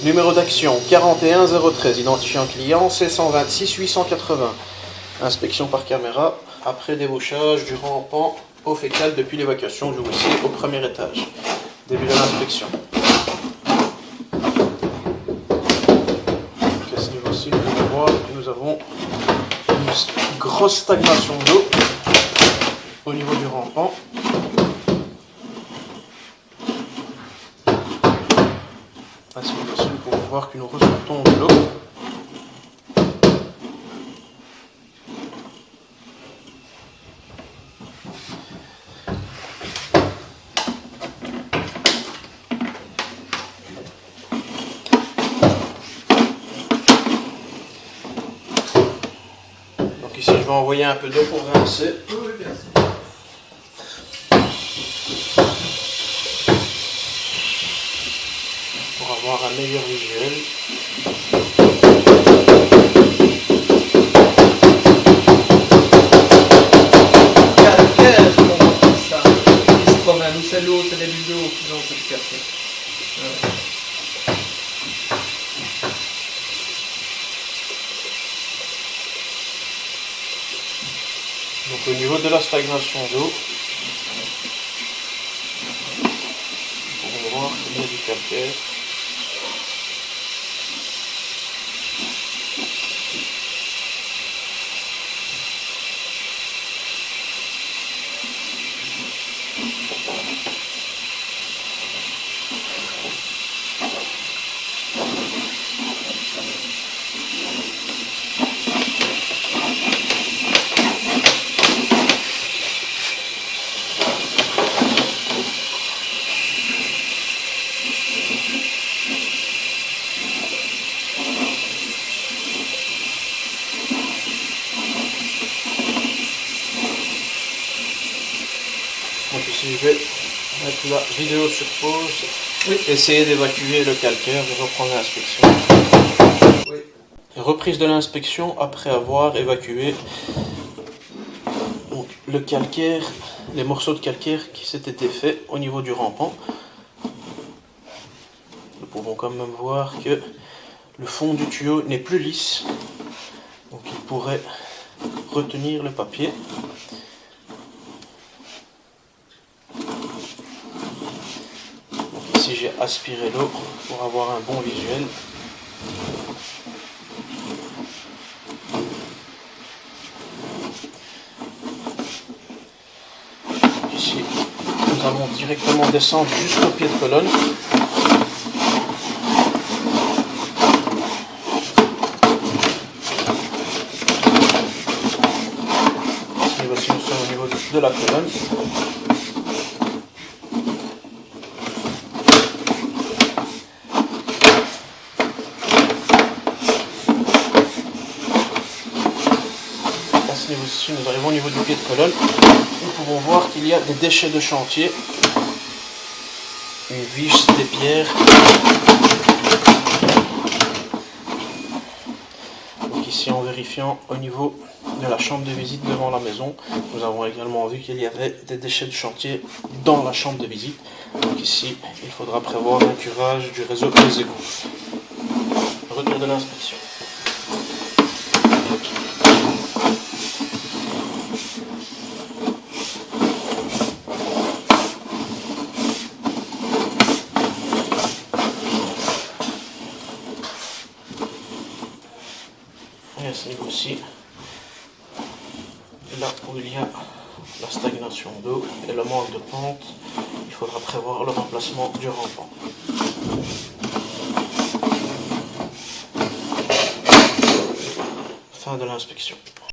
Numéro d'action 41013, identifiant client C126 880. Inspection par caméra après débauchage du rampant eau fécale depuis l'évacuation du WC au premier étage. Début de l'inspection. À ce niveau-ci, vous pouvez voir que nous avons une grosse stagnation d'eau au niveau du rampant. À ce niveau-ci, nous pouvons voir que nous ressortons de l'eau. Donc ici, je vais envoyer un peu d'eau pour rincer. Oui, bien sûr. Pour avoir un meilleur visuel. Calcaire, on appelle ça. Qui se promène, ou c'est l'eau, c'est les bulles d'eau qui ont cette calcaire. Ouais. Donc au niveau de la stagnation d'eau, on va voir qu'il y a du calcaire. Donc ici je vais mettre la vidéo sur pause, Oui. essayer d'évacuer le calcaire et reprendre l'inspection. Oui. Reprise de l'inspection après avoir évacué donc, le calcaire, les morceaux de calcaire qui s'étaient défaits au niveau du rampant. Nous pouvons quand même voir que le fond du tuyau n'est plus lisse, donc il pourrait retenir le papier. Ici j'ai aspiré l'eau pour avoir un bon visuel. Ici nous allons directement descendre jusqu'au pied de colonne. Ici voici nous sommes au niveau de la colonne. À ce niveau-ci, nous arrivons au niveau du pied de colonne. Nous pouvons voir qu'il y a des déchets de chantier, une vis, des pierres. Donc ici, en vérifiant au niveau de la chambre de visite devant la maison, nous avons également vu qu'il y avait des déchets de chantier dans la chambre de visite. Donc ici, il faudra prévoir un curage du réseau des égouts. Retour de l'inspection. Et à ce niveau-ci, là où il y a la stagnation d'eau et le manque de pente, il faudra prévoir le remplacement du rampant. Fin de l'inspection.